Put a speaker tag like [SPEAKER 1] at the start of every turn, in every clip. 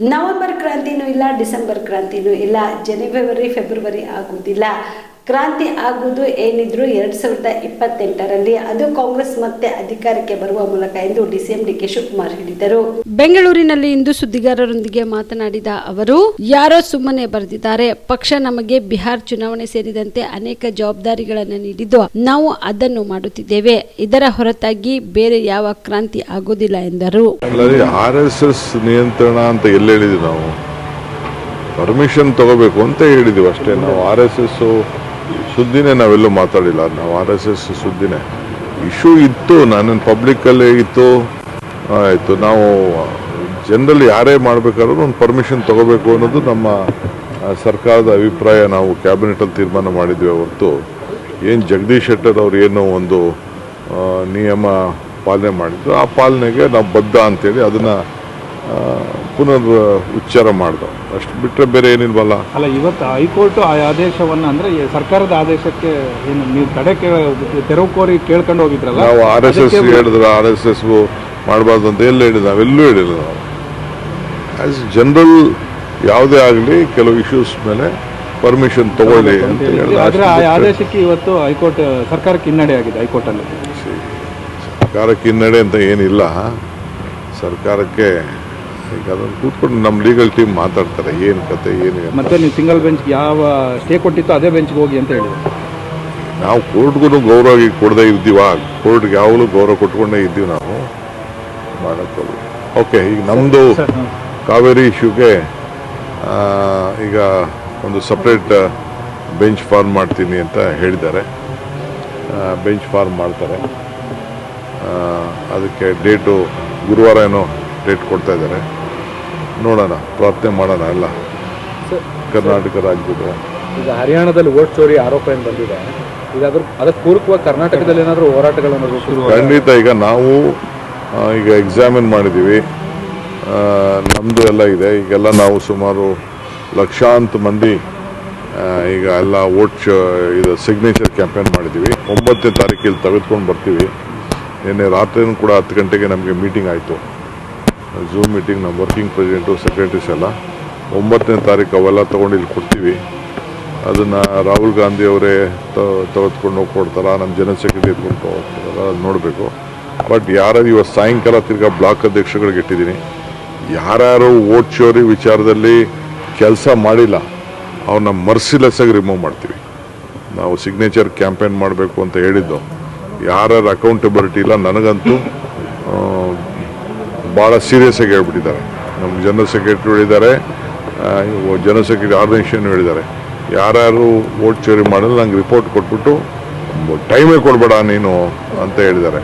[SPEAKER 1] November ಕ್ರಾಂತಿನೂ ಇಲ್ಲ, December ಕ್ರಾಂತಿನೂ ಇಲ್ಲ, January February ಆಗುವುದಿಲ್ಲ. ಕ್ರಾಂತಿ ಆಗುವುದು ಏನಿದ್ರು 2028ರಲ್ಲಿ, ಅದು ಕಾಂಗ್ರೆಸ್ ಮತ್ತೆ ಅಧಿಕಾರಕ್ಕೆ ಬರುವ ಮೂಲಕ ಎಂದು ಡಿಸಿಎಂ ಡಿಕೆ ಶಿವಕುಮಾರ್ ಹೇಳಿದರು. ಬೆಂಗಳೂರಿನಲ್ಲಿ ಇಂದು ಸುದ್ದಿಗಾರರೊಂದಿಗೆ ಮಾತನಾಡಿದ ಅವರು, ಯಾರೋ ಸುಮ್ಮನೆ ಬರೆದಿದ್ದಾರೆ. ಪಕ್ಷ ನಮಗೆ ಬಿಹಾರ ಚುನಾವಣೆ ಸೇರಿದಂತೆ ಅನೇಕ ಜವಾಬ್ದಾರಿಗಳನ್ನು ನೀಡಿದ್ದು ನಾವು ಅದನ್ನು ಮಾಡುತ್ತಿದ್ದೇವೆ. ಇದರ ಹೊರತಾಗಿ ಬೇರೆ ಯಾವ ಕ್ರಾಂತಿ ಆಗೋದಿಲ್ಲ ಎಂದರು.
[SPEAKER 2] RSS ನಿಯಂತ್ರಣ ಅಂತ ಎಲ್ಲ ಹೇಳಿದ್ವಿ, ನಾವು ಪರ್ಮಿಷನ್ ತಗೋಬೇಕು ಅಂತ ಹೇಳಿದ್ವಿ ಅಷ್ಟೇ. ನಾವು RSS ಸುದ್ದಿನೇ ನಾವೆಲ್ಲೂ ಮಾತಾಡಿಲ್ಲ. ನಾವು RSS ಸುದ್ದಿನೇ ಇಶ್ಯೂ ಇತ್ತು, ನಾನು ಪಬ್ಲಿಕ್ಕಲ್ಲೇ ಇತ್ತು, ಆಯಿತು. ನಾವು ಜನರಲ್ಲಿ ಯಾರೇ ಮಾಡಬೇಕಾದ್ರೂ ಒಂದು ಪರ್ಮಿಷನ್ ತಗೋಬೇಕು ಅನ್ನೋದು ನಮ್ಮ ಸರ್ಕಾರದ ಅಭಿಪ್ರಾಯ. ನಾವು ಕ್ಯಾಬಿನೆಟಲ್ಲಿ ತೀರ್ಮಾನ ಮಾಡಿದ್ವಿ ಹೊರತು ಏನು ಜಗದೀಶ್ ಶೆಟ್ಟರ್ ಅವರು ಏನೋ ಒಂದು ನಿಯಮ ಪಾಲನೆ ಮಾಡಿದ್ರು, ಆ ಪಾಲನೆಗೆ ನಾವು ಬದ್ಧ ಅಂತೇಳಿ ಅದನ್ನು ಪುನರ್ ಉಚ್ಚಾರ ಮಾಡಿದ್ರು. ಅಷ್ಟು ಬಿಟ್ಟರೆ ಬೇರೆ ಏನಿಲ್ವಲ್ಲ.
[SPEAKER 3] ಅಲ್ಲ, ಇವತ್ತು ಹೈಕೋರ್ಟ್ ಆ ಆದೇಶವನ್ನು ಅಂದರೆ ಸರ್ಕಾರದ ಆದೇಶಕ್ಕೆ ಏನು ನೀವು ತಡೆ ತೆರವು ಕೋರಿ ಕೇಳ್ಕೊಂಡು ಹೋಗಿದ್ರಲ್ಲ,
[SPEAKER 2] ನಾವು RSS ಹೇಳಿದ್ರೆ RSS ಮಾಡಬಾರ್ದು ಅಂತ ಎಲ್ಲ ಹೇಳಿದ್ರು, ನಾವೆಲ್ಲೂ ಹೇಳಿಲ್ಲ. ನಾವು ಆ್ಯಸ್ ಜನರಲ್ ಯಾವುದೇ ಆಗಲಿ ಕೆಲವು ಇಶ್ಯೂಸ್ ಮೇಲೆ ಪರ್ಮಿಷನ್ ತಗೊಳ್ಳಿ ಅಂತ ಹೇಳಿದ್ರೆ.
[SPEAKER 3] ಆದರೆ ಆ ಆದೇಶಕ್ಕೆ ಇವತ್ತು ಹೈಕೋರ್ಟ್ ಸರ್ಕಾರಕ್ಕೆ ಹಿನ್ನಡೆ ಆಗಿದೆ. ಹೈಕೋರ್ಟಲ್ಲಿ
[SPEAKER 2] ಸರ್ಕಾರಕ್ಕೆ ಹಿನ್ನಡೆ ಅಂತ ಏನಿಲ್ಲ. ಸರ್ಕಾರಕ್ಕೆ ಈಗ ಅದನ್ನು ಕೂತ್ಕೊಂಡು ನಮ್ಮ ಲೀಗಲ್ ಟೀಮ್ ಮಾತಾಡ್ತಾರೆ ಏನು ಕತೆ ಏನು.
[SPEAKER 3] ಮತ್ತೆ ನೀವು ಸಿಂಗಲ್ ಬೆಂಚ್ಗೆ ಯಾವ ಸ್ಟೇ ಕೊಟ್ಟಿತ್ತು ಅದೇ ಬೆಂಚ್ಗೆ ಹೋಗಿ ಅಂತ ಹೇಳಿದ್ರು.
[SPEAKER 2] ನಾವು ಕೋರ್ಟ್ಗೂ ಗೌರವ ಕೊಡದೇ ಇದ್ದೀವ, ಕೋರ್ಟ್ಗೆ ಯಾವಾಗಲೂ ಗೌರವ ಕೊಟ್ಕೊಂಡೇ ಇದ್ದೀವಿ. ನಾವು ಮಾಡೋಕ್ಕೋಗಿ ಓಕೆ. ಈಗ ನಮ್ಮದು ಕಾವೇರಿ ಇಶ್ಯೂಗೆ ಈಗ ಒಂದು ಸಪ್ರೇಟ್ ಬೆಂಚ್ ಫಾರ್ಮ್ ಮಾಡ್ತೀನಿ ಅಂತ ಹೇಳಿದ್ದಾರೆ. ಬೆಂಚ್ ಫಾರ್ಮ್ ಮಾಡ್ತಾರೆ. ಅದಕ್ಕೆ ಡೇಟು ಗುರುವಾರ ಏನೋ ಡೇಟ್ ಕೊಡ್ತಾ ಇದ್ದಾರೆ. ನೋಡೋಣ, ಪ್ರಾರ್ಥನೆ ಮಾಡೋಣ ಎಲ್ಲ ಕರ್ನಾಟಕ ರಾಜ್ಯದ.
[SPEAKER 3] ಈಗ ಹರಿಯಾಣದಲ್ಲಿ ವೋಟ್ ಚೋರಿ ಆರೋಪ ಏನು ಬಂದಿದೆ, ಈಗ ಅದಕ್ಕೆ ಪೂರಕವಾಗಿ ಕರ್ನಾಟಕದಲ್ಲಿ ಏನಾದರೂ ಹೋರಾಟಗಳನ್ನು
[SPEAKER 2] ಖಂಡಿತ. ಈಗ ನಾವು ಈಗ ಎಕ್ಸಾಮಿನ್ ಮಾಡಿದ್ದೀವಿ, ನಮ್ಮದು ಎಲ್ಲ ಇದೆ. ಈಗೆಲ್ಲ ನಾವು ಸುಮಾರು ಲಕ್ಷಾಂತರ ಮಂದಿ ಈಗ ಎಲ್ಲ ಇದು ಸಿಗ್ನೇಚರ್ ಕ್ಯಾಂಪೇನ್ ಮಾಡಿದ್ದೀವಿ. 9ನೇ ತಾರೀಕಿಗೆ ತೆಗೆದುಕೊಂಡು ಬರ್ತೀವಿ. ನಿನ್ನೆ ರಾತ್ರಿನೂ ಕೂಡ 10 ಗಂಟೆಗೆ ನಮಗೆ ಮೀಟಿಂಗ್ ಆಯಿತು, ಝೂಮ್ ಮೀಟಿಂಗ್. ನಮ್ಮ ವರ್ಕಿಂಗ್ ಪ್ರೆಸಿಡೆಂಟು, ಸೆಕ್ರೆಟರೀಸ್ ಎಲ್ಲ 9ನೇ ತಾರೀಕು ಅವೆಲ್ಲ ತೊಗೊಂಡು ಇಲ್ಲಿ ಕೊಡ್ತೀವಿ. ಅದನ್ನು ರಾಹುಲ್ ಗಾಂಧಿ ಅವರೇ ತೆಗೆದುಕೊಂಡು ಹೋಗಿ ಕೊಡ್ತಾರ, ನಮ್ಮ ಜನರಲ್ ಸೆಕ್ರೆಟರಿ ಎತ್ಕೊಂಡು ಹೋಗ್ತಾರ, ಅದು ನೋಡಬೇಕು. ಬಟ್ ಯಾರು ಇವತ್ತು ಸಾಯಂಕಾಲ ತಿರ್ಗಾ ಬ್ಲಾಕ್ ಅಧ್ಯಕ್ಷಗಳಿಗೆ ಇಟ್ಟಿದ್ದೀನಿ, ಯಾರ್ಯಾರು ವೋಟ್ ಚೋರಿ ವಿಚಾರದಲ್ಲಿ ಕೆಲಸ ಮಾಡಿಲ್ಲ ಅವ್ರನ್ನ ಮರ್ಸಿಲೆಸ್ ಆಗಿ ರಿಮೂವ್ ಮಾಡ್ತೀವಿ. ನಾವು ಸಿಗ್ನೇಚರ್ ಕ್ಯಾಂಪೇನ್ ಮಾಡಬೇಕು ಅಂತ ಹೇಳಿದ್ದು, ಯಾರ್ಯಾರು ಅಕೌಂಟಬಿಲಿಟಿ ಇಲ್ಲ, ನನಗಂತೂ ಭಾಳ ಸೀರಿಯಸ್ ಆಗಿ ಹೇಳ್ಬಿಟ್ಟಿದ್ದಾರೆ. ನಮ್ಮ ಜನರಲ್ ಸೆಕ್ರೆಟರಿ ಹೇಳಿದ್ದಾರೆ, ಜನರಲ್ ಸೆಕ್ರೆಟರಿ ಆರ್ಗನೈಸೇಷನ್ ಹೇಳಿದ್ದಾರೆ, ಯಾರ್ಯಾರು ವೋಟ್ ಚೋರಿ ಮಾಡಲ್ಲ ನಂಗೆ ರಿಪೋರ್ಟ್ ಕೊಟ್ಬಿಟ್ಟು ಟೈಮೇ ಕೊಡಬೇಡ ನೀನು ಅಂತ ಹೇಳಿದ್ದಾರೆ.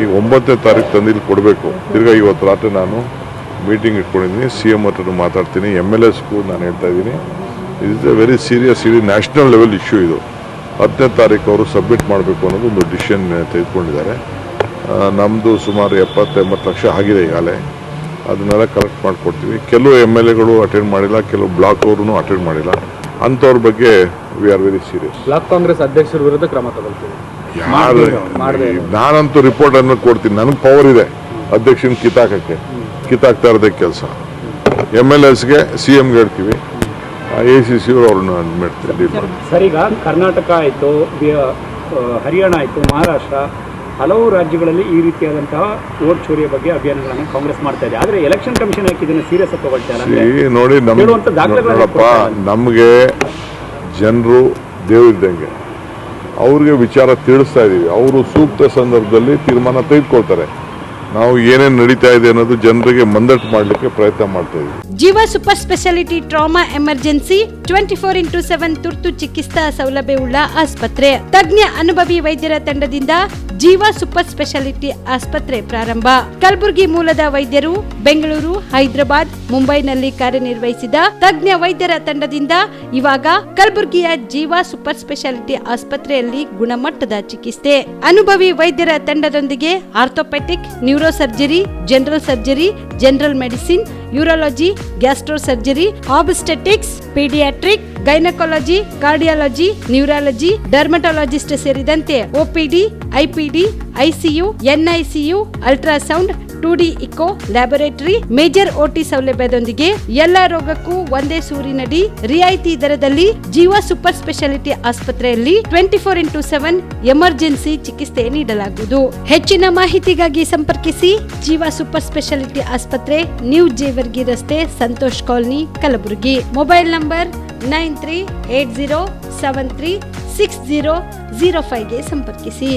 [SPEAKER 2] ಈಗ 9ನೇ ತಾರೀಕು ತಂದಿಲ್ಲಿ ಕೊಡಬೇಕು. ತಿರ್ಗಾ ಇವತ್ತು ರಾತ್ರಿ ನಾನು ಮೀಟಿಂಗ್ ಇಟ್ಕೊಂಡಿದ್ದೀನಿ, CM ಹತ್ರ ಮಾತಾಡ್ತೀನಿ, MLAಸ್ಗೂ ನಾನು ಹೇಳ್ತಾ ಇದ್ದೀನಿ. ಇಸ್ ಎ ವೆರಿ ಸೀರಿಯಸ್, ಇಡೀ ನ್ಯಾಷನಲ್ ಲೆವೆಲ್ ಇಶ್ಯೂ ಇದು. 10ನೇ ತಾರೀಕು ಅವರು ಸಬ್ಮಿಟ್ ಮಾಡಬೇಕು ಅನ್ನೋದು ಒಂದು ಡಿಸಿಷನ್ ತೆಗೆದುಕೊಂಡಿದ್ದಾರೆ. ನಮ್ಮದು ಸುಮಾರು 70-80 ಲಕ್ಷ ಆಗಿದೆ ಈಗಾಗಲೇ. ಅದನ್ನೆಲ್ಲ ಕಲೆಕ್ಟ್ ಮಾಡಿಕೊಡ್ತೀವಿ. ಕೆಲವು MLAಗಳು ಅಟೆಂಡ್ ಮಾಡಿಲ್ಲ, ಕೆಲವು ಬ್ಲಾಕ್ ಅವರು ಅಟೆಂಡ್ ಮಾಡಿಲ್ಲ. ಅಂಥವ್ರ ಬಗ್ಗೆ we are very serious.
[SPEAKER 3] Block Congress ಅಧ್ಯಕ್ಷರ ವಿರುದ್ಧ ಕ್ರಮ ತಗೊಳ್ತೀವಿ.
[SPEAKER 2] ನಾನಂತೂ ರಿಪೋರ್ಟ್ ಅನ್ನು ಕೊಡ್ತೀನಿ. ನನಗೆ ಪವರ್ ಇದೆ ಅಧ್ಯಕ್ಷನ ಕಿತ್ತಾಕ್ತಾ ಇರೋದೇ ಕೆಲಸ. MLAಸ್ಗೆ CMಗೆ ಹೇಳ್ತೀವಿ, ACC ಅವ್ರನ್ನ ಮಾಡ್ತೀವಿ.
[SPEAKER 3] ಸರ್, ಈಗ ಕರ್ನಾಟಕ ಆಯಿತು, ಹರಿಯಾಣ ಆಯಿತು, ಮಹಾರಾಷ್ಟ್ರ, ಹಲವು ರಾಜ್ಯಗಳಲ್ಲಿ ಈ ರೀತಿಯಾದಂತಹ ವೋಟ್ ಚೋರಿಯ ಬಗ್ಗೆ ಅಭಿಯಾನಗಳನ್ನು ಕಾಂಗ್ರೆಸ್ ಮಾಡ್ತಾ ಇದೆ. ಆದರೆ ಎಲೆಕ್ಷನ್ ಕಮಿಷನ್ ಇದನ್ನು ಸೀರಿಯಸ್ ಆಗಿ ತಗೊಳ್ತಾರೆ
[SPEAKER 2] ನೋಡಿ. ನೋಡಪ್ಪ, ನಮಗೆ ಜನರು ದೇವರಿದ್ದಂಗೆ, ಅವ್ರಿಗೆ ವಿಚಾರ ತಿಳಿಸ್ತಾ ಇದ್ದೀವಿ. ಅವರು ಸೂಕ್ತ ಸಂದರ್ಭದಲ್ಲಿ ತೀರ್ಮಾನ ತೆಗೆದುಕೊಳ್ತಾರೆ. ನಾವು ಏನೇನು ನಡೀತಾ ಇದೆ ಅನ್ನೋದು ಜನರಿಗೆ ಮಂದಟ್ಟು ಮಾಡಲಿಕ್ಕೆ ಪ್ರಯತ್ನ ಮಾಡ್ತಾ ಇದ್ದೀವಿ.
[SPEAKER 1] ಜೀವ super speciality trauma emergency 24x7 ತುರ್ತು ಚಿಕಿತ್ಸಾ ಸೌಲಭ್ಯವುಳ್ಳ ಆಸ್ಪತ್ರೆ. ತಜ್ಞ ಅನುಭವಿ ವೈದ್ಯರ ತಂಡದಿಂದ ಜೀವ ಸೂಪರ್ ಸ್ಪೆಷಾಲಿಟಿ ಆಸ್ಪತ್ರೆ ಪ್ರಾರಂಭ. ಕಲಬುರಗಿ ಮೂಲದ ವೈದ್ಯರು ಬೆಂಗಳೂರು, ಹೈದರಾಬಾದ್, ಮುಂಬೈನಲ್ಲಿ ಕಾರ್ಯನಿರ್ವಹಿಸಿದ ತಜ್ಞ ವೈದ್ಯರ ತಂಡದಿಂದ ಇವಾಗ ಕಲಬುರಗಿಯ ಜೀವ ಸೂಪರ್ ಸ್ಪೆಷಾಲಿಟಿ ಆಸ್ಪತ್ರೆಯಲ್ಲಿ ಗುಣಮಟ್ಟದ ಚಿಕಿತ್ಸೆ. ಅನುಭವಿ ವೈದ್ಯರ ತಂಡದೊಂದಿಗೆ orthopaedic, neuro surgery, general surgery, general medicine, urology, gastro surgery, obstetrics, paediatric, gynaecology, cardiology, neurology, dermatologist ಸೇರಿದಂತೆ OPD, IPD, ICU, NICU, ultrasound, 2D eco laboratory, major OT ಸೌಲಭ್ಯದೊಂದಿಗೆ ಎಲ್ಲಾ ರೋಗಕ್ಕೂ ಒಂದೇ ಸೂರಿನಡಿ ರಿಯಾಯಿತಿ ದರದಲ್ಲಿ ಜೀವ ಸೂಪರ್ ಸ್ಪೆಷಾಲಿಟಿ ಆಸ್ಪತ್ರೆಯಲ್ಲಿ 24x7 ಎಮರ್ಜೆನ್ಸಿ ಚಿಕಿತ್ಸೆ ನೀಡಲಾಗುವುದು. ಹೆಚ್ಚಿನ ಮಾಹಿತಿಗಾಗಿ ಸಂಪರ್ಕಿಸಿ ಜೀವ ಸೂಪರ್ ಸ್ಪೆಷಾಲಿಟಿ ಆಸ್ಪತ್ರೆ, ನ್ಯೂ ಜೇವರ್ಗಿ ರಸ್ತೆ, Santosh colony, Kalaburagi. Mobile number 9380736005 ಗೆ ಸಂಪರ್ಕಿಸಿ.